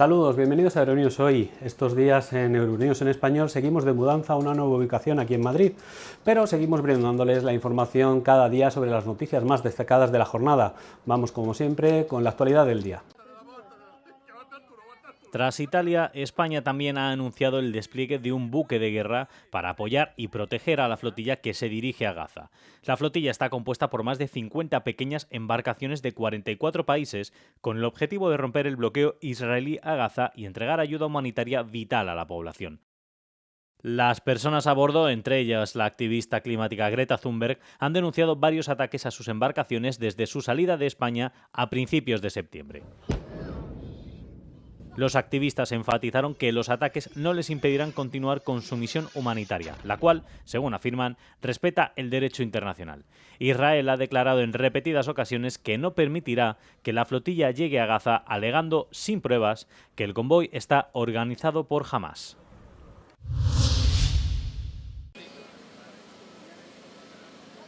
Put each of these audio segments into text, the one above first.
Saludos, bienvenidos a Euronews Hoy. Estos días en Euronews en español seguimos de mudanza a una nueva ubicación aquí en Madrid, pero seguimos brindándoles la información cada día sobre las noticias más destacadas de la jornada. Vamos como siempre con la actualidad del día. Tras Italia, España también ha anunciado el despliegue de un buque de guerra para apoyar y proteger a la flotilla que se dirige a Gaza. La flotilla está compuesta por más de 50 pequeñas embarcaciones de 44 países con el objetivo de romper el bloqueo israelí a Gaza y entregar ayuda humanitaria vital a la población. Las personas a bordo, entre ellas la activista climática Greta Thunberg, han denunciado varios ataques a sus embarcaciones desde su salida de España a principios de septiembre. Los activistas enfatizaron que los ataques no les impedirán continuar con su misión humanitaria, la cual, según afirman, respeta el derecho internacional. Israel ha declarado en repetidas ocasiones que no permitirá que la flotilla llegue a Gaza, alegando sin pruebas que el convoy está organizado por Hamás.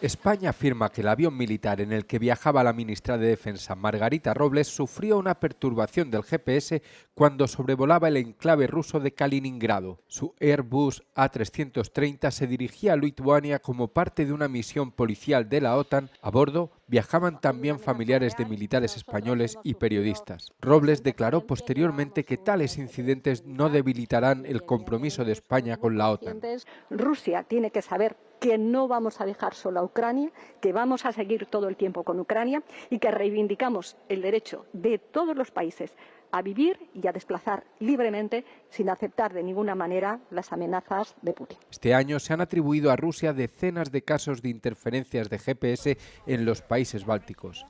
España afirma que el avión militar en el que viajaba la ministra de Defensa, Margarita Robles, sufrió una perturbación del GPS cuando sobrevolaba el enclave ruso de Kaliningrado. Su Airbus A330 se dirigía a Lituania como parte de una misión policial de la OTAN. A bordo viajaban también familiares de militares españoles y periodistas. Robles declaró posteriormente que tales incidentes no debilitarán el compromiso de España con la OTAN. Rusia tiene que saber que no vamos a dejar sola a Ucrania, que vamos a seguir todo el tiempo con Ucrania y que reivindicamos el derecho de todos los países a vivir y a desplazar libremente sin aceptar de ninguna manera las amenazas de Putin. Este año se han atribuido a Rusia decenas de casos de interferencias de GPS en los países bálticos.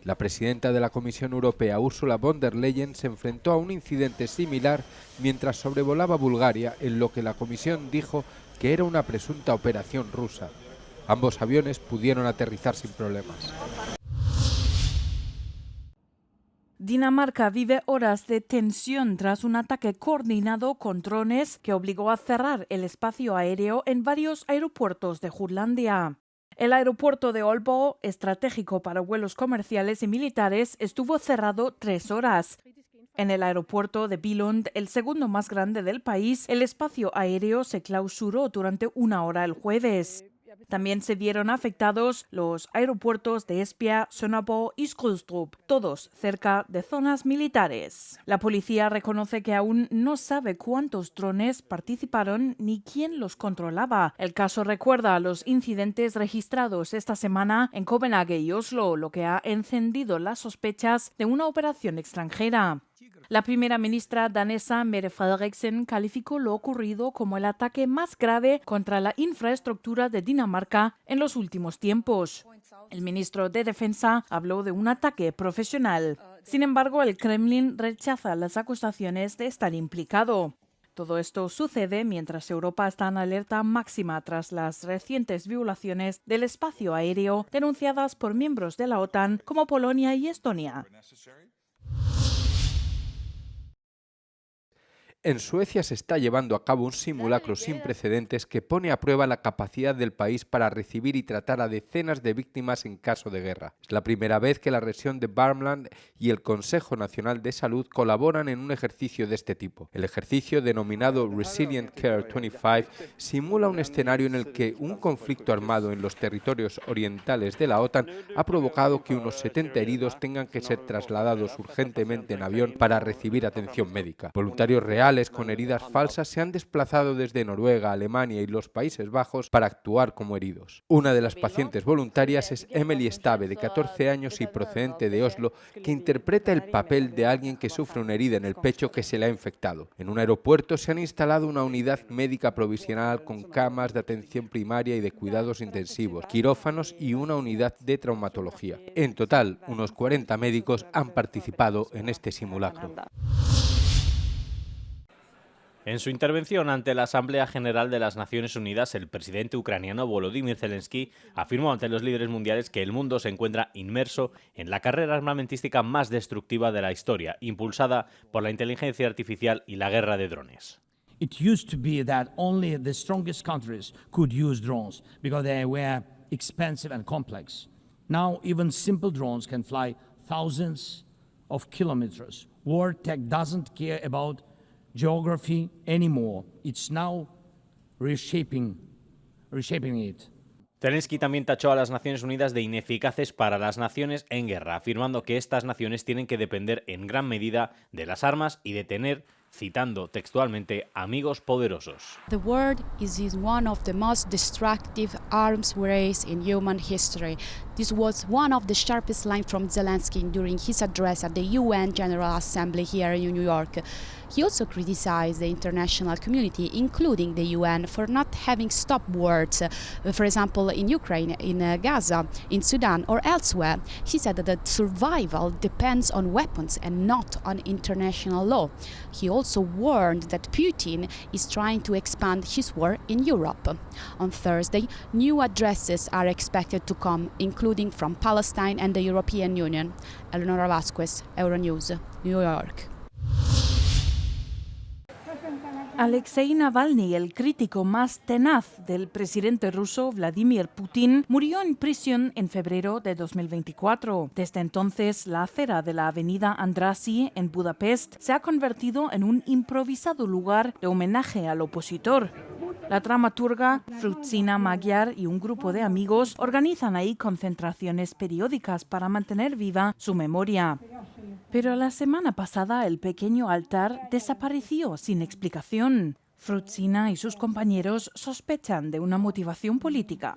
La presidenta de la Comisión Europea, Ursula von der Leyen, se enfrentó a un incidente similar mientras sobrevolaba Bulgaria, en lo que la Comisión dijo que era una presunta operación rusa. Ambos aviones pudieron aterrizar sin problemas. Dinamarca vive horas de tensión tras un ataque coordinado con drones que obligó a cerrar el espacio aéreo en varios aeropuertos de Jutlandia. El aeropuerto de Aalborg, estratégico para vuelos comerciales y militares, estuvo cerrado 3 horas. En el aeropuerto de Billund, el segundo más grande del país, el espacio aéreo se clausuró durante 1 hora el jueves. También se vieron afectados los aeropuertos de Esbjerg, Sønderborg y Skrydstrup, todos cerca de zonas militares. La policía reconoce que aún no sabe cuántos drones participaron ni quién los controlaba. El caso recuerda a los incidentes registrados esta semana en Copenhague y Oslo, lo que ha encendido las sospechas de una operación extranjera. La primera ministra danesa Mette Frederiksen calificó lo ocurrido como el ataque más grave contra la infraestructura de Dinamarca en los últimos tiempos. El ministro de Defensa habló de un ataque profesional. Sin embargo, el Kremlin rechaza las acusaciones de estar implicado. Todo esto sucede mientras Europa está en alerta máxima tras las recientes violaciones del espacio aéreo denunciadas por miembros de la OTAN como Polonia y Estonia. En Suecia se está llevando a cabo un simulacro sin precedentes que pone a prueba la capacidad del país para recibir y tratar a decenas de víctimas en caso de guerra. Es la primera vez que la región de Värmland y el Consejo Nacional de Salud colaboran en un ejercicio de este tipo. El ejercicio, denominado Resilient Care 25, simula un escenario en el que un conflicto armado en los territorios orientales de la OTAN ha provocado que unos 70 heridos tengan que ser trasladados urgentemente en avión para recibir atención médica. Voluntarios reales con heridas falsas se han desplazado desde Noruega, Alemania y los Países Bajos para actuar como heridos. Una de las pacientes voluntarias es Emily Stave, de 14 años y procedente de Oslo, que interpreta el papel de alguien que sufre una herida en el pecho que se le ha infectado. En un aeropuerto se han instalado una unidad médica provisional con camas de atención primaria y de cuidados intensivos, quirófanos y una unidad de traumatología. En total, unos 40 médicos han participado en este simulacro. En su intervención ante la Asamblea General de las Naciones Unidas, el presidente ucraniano Volodymyr Zelensky afirmó ante los líderes mundiales que el mundo se encuentra inmerso en la carrera armamentística más destructiva de la historia, impulsada por la inteligencia artificial y la guerra de drones. It used to be that only the strongest countries could use drones because they were expensive and complex. Now even simple drones can fly thousands of kilometers World tech doesn't care about geography anymore. It's now reshaping it. Zelensky también tachó a las Naciones Unidas de ineficaces para las naciones en guerra, afirmando que estas naciones tienen que depender en gran medida de las armas y de tener, citando textualmente, amigos poderosos. The world is in one of the most destructive arms race in human history. This was one of the sharpest lines from Zelensky during his address at the UN General Assembly here in New York. He also criticized the international community, including the UN, for not having stopped wars, for example, in Ukraine, in Gaza, in Sudan, or elsewhere. He said that survival depends on weapons and not on international law. He also warned that Putin is trying to expand his war in Europe. On Thursday, new addresses are expected to come, including from Palestine and the European Union. Eleonora Vasquez, Euronews, New York. Alexei Navalny, el crítico más tenaz del presidente ruso Vladimir Putin, murió en prisión en febrero de 2024. Desde entonces, la acera de la avenida Andrássy en Budapest se ha convertido en un improvisado lugar de homenaje al opositor. La dramaturga Frutzina Magyar y un grupo de amigos organizan ahí concentraciones periódicas para mantener viva su memoria. Pero la semana pasada el pequeño altar desapareció sin explicación. Frutzina y sus compañeros sospechan de una motivación política.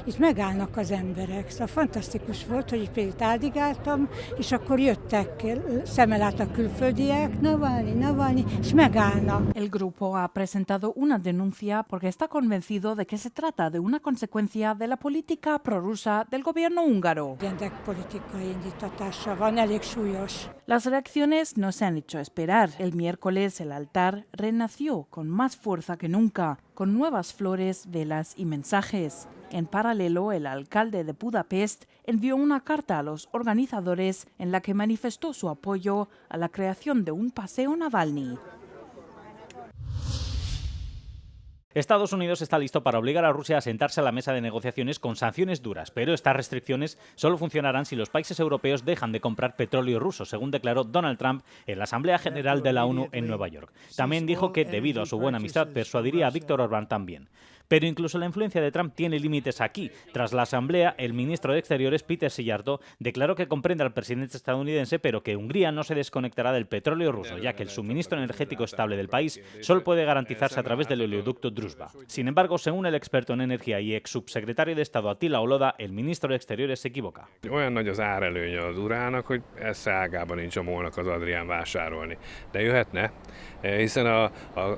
Itt megállnak az emberek. Szóval fantasztikus volt, hogy itt áldigáltam, és akkor jöttek szemmel át a külföldiek, Navalny, és megállnak. El grupo ha presentado una denuncia porque está convencido de que se trata de una consecuencia de la política prorrusa del gobierno húngaro. Gyendek politikai indítatása van, elég súlyos. Las reacciones no se han hecho esperar. El miércoles el altar renació con más fuerza que nunca, con nuevas flores, velas y mensajes. En paralelo, el alcalde de Budapest envió una carta a los organizadores en la que manifestó su apoyo a la creación de un paseo Navalny. Estados Unidos está listo para obligar a Rusia a sentarse a la mesa de negociaciones con sanciones duras, pero estas restricciones solo funcionarán si los países europeos dejan de comprar petróleo ruso, según declaró Donald Trump en la Asamblea General de la ONU en Nueva York. También dijo que, debido a su buena amistad, persuadiría a Víktor Orbán también. Pero incluso la influencia de Trump tiene límites aquí. Tras la Asamblea, el ministro de Exteriores, Péter Szijjártó, declaró que comprende al presidente estadounidense, pero que Hungría no se desconectará del petróleo ruso, ya que el suministro energético estable del país solo puede garantizarse a través del oleoducto Druzhba. Sin embargo, según el experto en energía y ex subsecretario de Estado Attila Oloda, el ministro de Exteriores se equivoca. Olyan nagy az árelőnye az urának, hogy ezt szágában nincs a MOL-nak az Adrián vásárolni. De jöhetne, hiszen a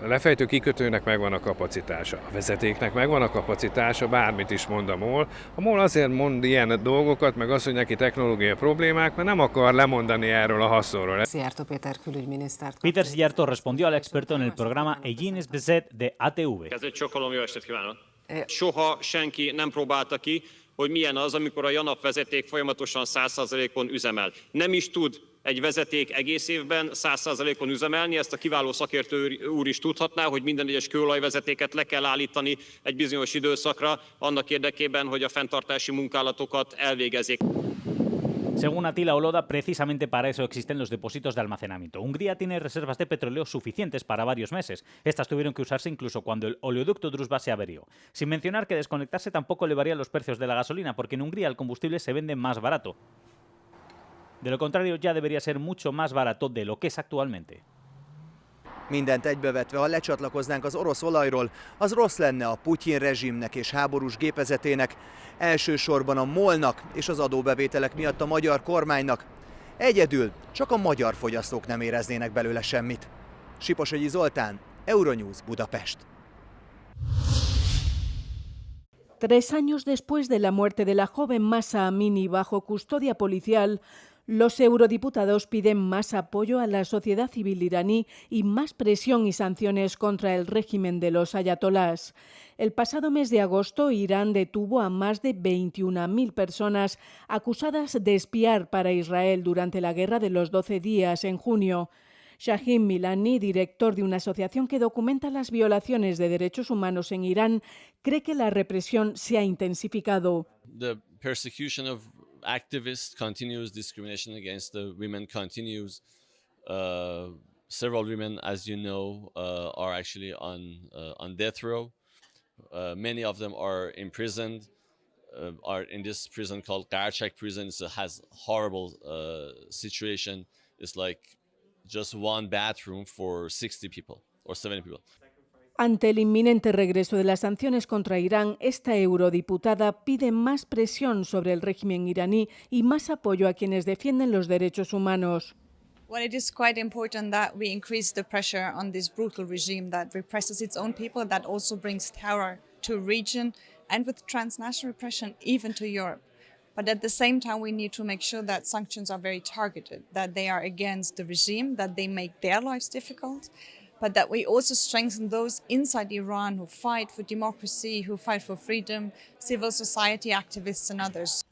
lefejtő kikötőnek megvan a kapacitása, a vezetéknek megvan a kapacitása, bármit is mond a MOL. A MOL azért mond ilyen dolgokat, meg az, hogy neki technológiai problémák, mert nem akar lemondani erről a haszonról. Szijjártó Péter külügyminiszter. Péter Szijjártó respondió al experto en el programa Egyenes Vezet de ATV. Kezdett csokolom, jó estét kívánok! Soha senki nem próbálta ki, hogy milyen az, amikor a JANAF vezeték folyamatosan 100%-on üzemel. Nem is tud egy vezeték egész évben 100%-on üzemelni, ezt a kiváló szakértő úr is tudhatná, hogy minden egyes kőolajvezetéket le kell állítani egy bizonyos időszakra, annak érdekében, hogy a fenntartási munkálatokat elvégezzék. Según Attila Oloda, precisamente para eso existen los depósitos de almacenamiento. Hungría tiene reservas de petróleo suficientes para varios meses. Estas tuvieron que usarse incluso cuando el oleoducto Druzhba se averió. Sin mencionar que desconectarse tampoco elevaría los precios de la gasolina, porque en Hungría el combustible se vende más barato. De lo contrario, ya debería ser mucho más barato de lo que es actualmente. Mindent egybevetve, ha lecsatlakoznánk az orosz olajról, az rossz lenne a Putyin rezsimnek és háborús gépezetének, elsősorban a MOL-nak és az adóbevételek miatt a magyar kormánynak. Egyedül csak a magyar fogyasztók nem éreznének belőle semmit. Siposogyi Zoltán, Euronews, Budapest. 3 años después de la muerte de la joven Mahsa Amini bajo custodia policial, los eurodiputados piden más apoyo a la sociedad civil iraní y más presión y sanciones contra el régimen de los ayatolás. El pasado mes de agosto, Irán detuvo a más de 21.000 personas acusadas de espiar para Israel durante la Guerra de los 12 días en junio. Shahin Milani, director de una asociación que documenta las violaciones de derechos humanos en Irán, cree que la represión se ha intensificado. The persecution of activists continues, discrimination against the women continues. Several women, as you know, are actually on death row. Many of them are imprisoned, are in this prison called Karchak prison. It has horrible situation. It's like just one bathroom for 60 people or 70 people. Ante el inminente regreso de las sanciones contra Irán, esta eurodiputada pide más presión sobre el régimen iraní y más apoyo a quienes defienden los derechos humanos. Well, it is quite important that we increase the pressure on this brutal regime that represses its own people, that also brings terror to the region and with transnational repression even to Europe. But at the same time, we need to make sure that sanctions are very targeted, that they are against the regime, that they make their lives difficult, but that we also strengthen those inside Iran who fight for democracy, who fight for freedom, civil society activists and others.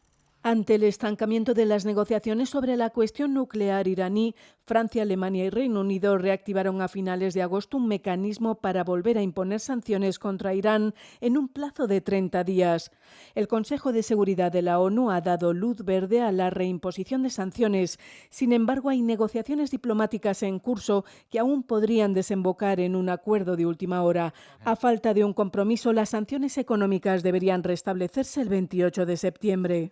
Ante el estancamiento de las negociaciones sobre la cuestión nuclear iraní, Francia, Alemania y Reino Unido reactivaron a finales de agosto un mecanismo para volver a imponer sanciones contra Irán en un plazo de 30 días. El Consejo de Seguridad de la ONU ha dado luz verde a la reimposición de sanciones. Sin embargo, hay negociaciones diplomáticas en curso que aún podrían desembocar en un acuerdo de última hora. A falta de un compromiso, las sanciones económicas deberían restablecerse el 28 de septiembre.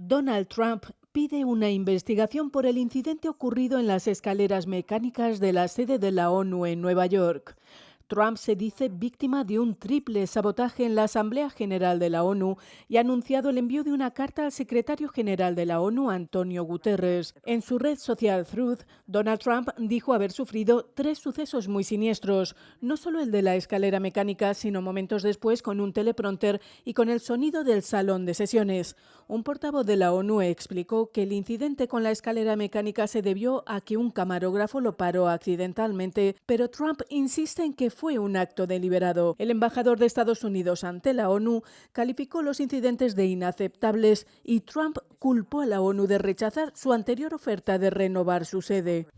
Donald Trump pide una investigación por el incidente ocurrido en las escaleras mecánicas de la sede de la ONU en Nueva York. Trump se dice víctima de un triple sabotaje en la Asamblea General de la ONU y ha anunciado el envío de una carta al secretario general de la ONU, Antonio Guterres. En su red social Truth, Donald Trump dijo haber sufrido 3 sucesos muy siniestros, no solo el de la escalera mecánica, sino momentos después con un teleprompter y con el sonido del salón de sesiones. Un portavoz de la ONU explicó que el incidente con la escalera mecánica se debió a que un camarógrafo lo paró accidentalmente, pero Trump insiste en que fue un acto deliberado. El embajador de Estados Unidos ante la ONU calificó los incidentes de inaceptables y Trump culpó a la ONU de rechazar su anterior oferta de renovar su sede.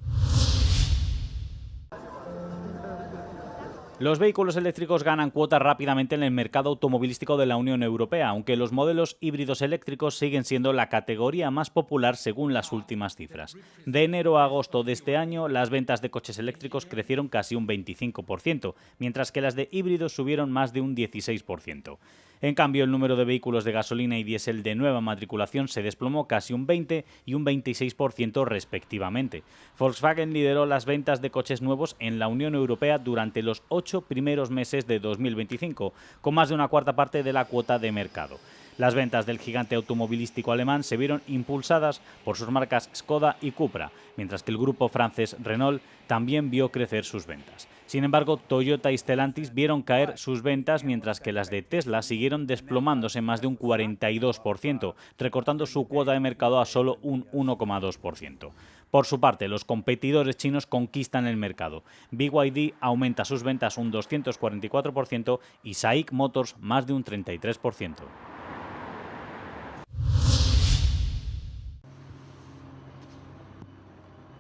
Los vehículos eléctricos ganan cuota rápidamente en el mercado automovilístico de la Unión Europea, aunque los modelos híbridos eléctricos siguen siendo la categoría más popular según las últimas cifras. De enero a agosto de este año, las ventas de coches eléctricos crecieron casi un 25%, mientras que las de híbridos subieron más de un 16%. En cambio, el número de vehículos de gasolina y diésel de nueva matriculación se desplomó casi un 20 y un 26% respectivamente. Volkswagen lideró las ventas de coches nuevos en la Unión Europea durante los 8 primeros meses de 2025, con más de una cuarta parte de la cuota de mercado. Las ventas del gigante automovilístico alemán se vieron impulsadas por sus marcas Skoda y Cupra, mientras que el grupo francés Renault también vio crecer sus ventas. Sin embargo, Toyota y Stellantis vieron caer sus ventas, mientras que las de Tesla siguieron desplomándose más de un 42%, recortando su cuota de mercado a solo un 1,2%. Por su parte, los competidores chinos conquistan el mercado. BYD aumenta sus ventas un 244% y SAIC Motors más de un 33%.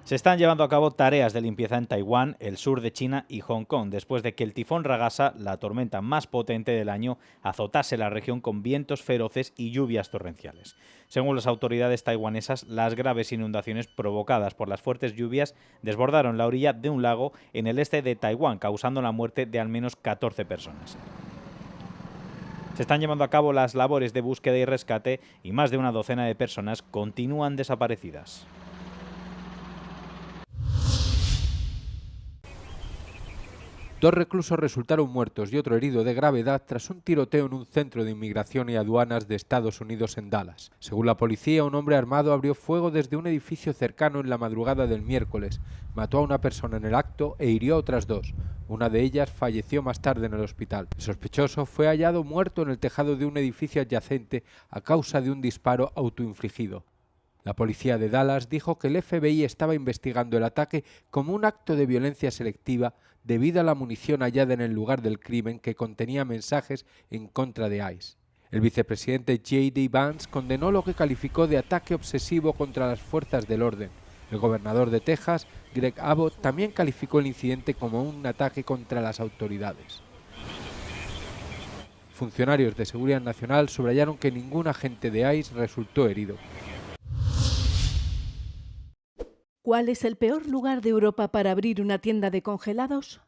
Se están llevando a cabo tareas de limpieza en Taiwán, el sur de China y Hong Kong, después de que el tifón Ragasa, la tormenta más potente del año, azotase la región con vientos feroces y lluvias torrenciales. Según las autoridades taiwanesas, las graves inundaciones provocadas por las fuertes lluvias desbordaron la orilla de un lago en el este de Taiwán, causando la muerte de al menos 14 personas. Se están llevando a cabo las labores de búsqueda y rescate y más de una docena de personas continúan desaparecidas. Dos reclusos resultaron muertos y otro herido de gravedad tras un tiroteo en un centro de inmigración y aduanas de Estados Unidos en Dallas. Según la policía, un hombre armado abrió fuego desde un edificio cercano en la madrugada del miércoles, mató a una persona en el acto e hirió a otras 2. Una de ellas falleció más tarde en el hospital. El sospechoso fue hallado muerto en el tejado de un edificio adyacente a causa de un disparo autoinfligido. La policía de Dallas dijo que el FBI estaba investigando el ataque como un acto de violencia selectiva debido a la munición hallada en el lugar del crimen que contenía mensajes en contra de ICE. El vicepresidente J.D. Vance condenó lo que calificó de ataque obsesivo contra las fuerzas del orden. El gobernador de Texas, Greg Abbott, también calificó el incidente como un ataque contra las autoridades. Funcionarios de Seguridad Nacional subrayaron que ningún agente de ICE resultó herido. ¿Cuál es el peor lugar de Europa para abrir una tienda de congelados?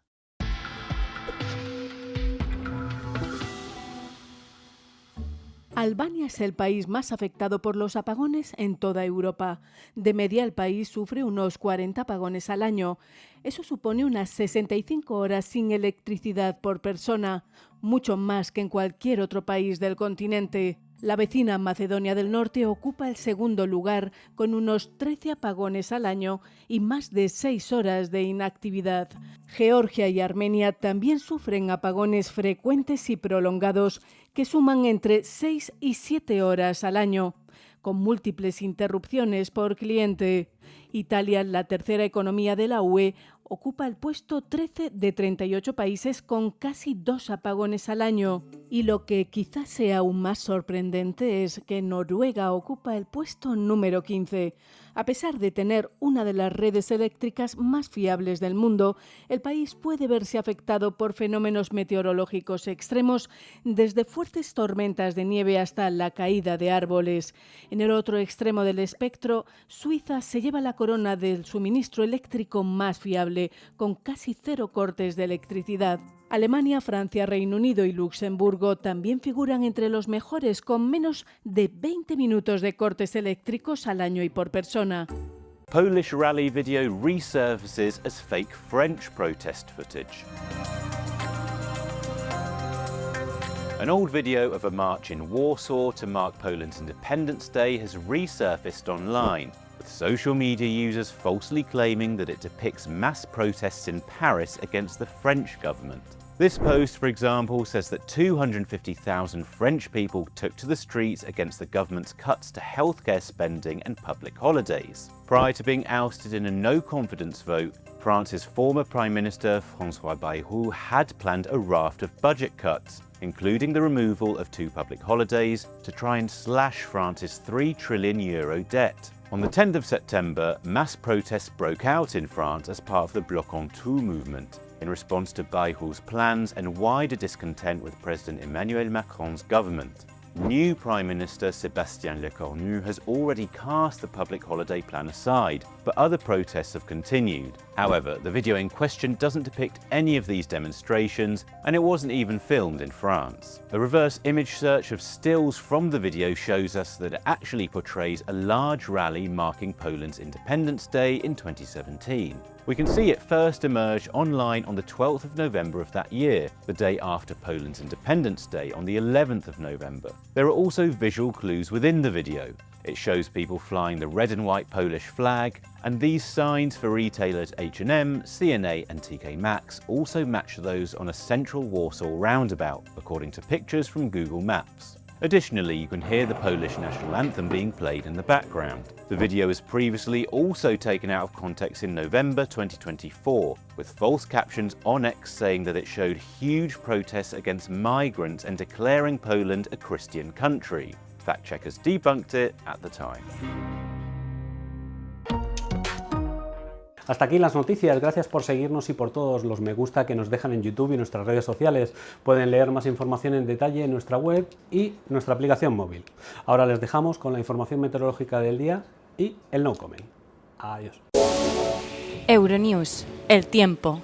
Albania es el país más afectado por los apagones en toda Europa. De media, el país sufre unos 40 apagones al año. Eso supone unas 65 horas sin electricidad por persona, mucho más que en cualquier otro país del continente. La vecina Macedonia del Norte ocupa el segundo lugar, con unos 13 apagones al año y más de 6 horas de inactividad. Georgia y Armenia también sufren apagones frecuentes y prolongados que suman entre 6 y 7 horas al año, con múltiples interrupciones por cliente. Italia, la tercera economía de la UE, ocupa el puesto 13 de 38 países con casi 2 apagones al año. Y lo que quizás sea aún más sorprendente es que Noruega ocupa el puesto número 15. A pesar de tener una de las redes eléctricas más fiables del mundo, el país puede verse afectado por fenómenos meteorológicos extremos, desde fuertes tormentas de nieve hasta la caída de árboles. En el otro extremo del espectro, Suiza se lleva la corona del suministro eléctrico más fiable, con casi 0 cortes de electricidad. Alemania, Francia, Reino Unido y Luxemburgo también figuran entre los mejores, con menos de 20 minutos de cortes eléctricos al año y por persona. Polish rally video resurfaces as fake French protest footage. An old video of a march in Warsaw to mark Poland's Independence Day has resurfaced online, with social media users falsely claiming that it depicts mass protests in Paris against the French government. This post, for example, says that 250,000 French people took to the streets against the government's cuts to healthcare spending and public holidays. Prior to being ousted in a no-confidence vote, France's former Prime Minister François Bayrou had planned a raft of budget cuts, including the removal of 2 public holidays to try and slash France's €3 trillion debt. On the 10th of September, mass protests broke out in France as part of the Bloc en Tout movement, in response to Bayrou's plans and wider discontent with President Emmanuel Macron's government. New Prime Minister Sébastien Lecornu has already cast the public holiday plan aside, but other protests have continued. However, the video in question doesn't depict any of these demonstrations, and it wasn't even filmed in France. A reverse image search of stills from the video shows us that it actually portrays a large rally marking Poland's Independence Day in 2017. We can see it first emerge online on the 12th of November of that year, the day after Poland's Independence Day on the 11th of November. There are also visual clues within the video. It shows people flying the red and white Polish flag, and these signs for retailers H&M, C&A and TK Maxx also match those on a central Warsaw roundabout, according to pictures from Google Maps. Additionally, you can hear the Polish national anthem being played in the background. The video was previously also taken out of context in November 2024, with false captions on X saying that it showed huge protests against migrants and declaring Poland a Christian country. Fact checkers debunked it at the time. Hasta aquí las noticias, gracias por seguirnos y por todos los me gusta que nos dejan en YouTube y nuestras redes sociales. Pueden leer más información en detalle en nuestra web y nuestra aplicación móvil. Ahora les dejamos con la información meteorológica del día y el no comment. Adiós. Euronews, el tiempo.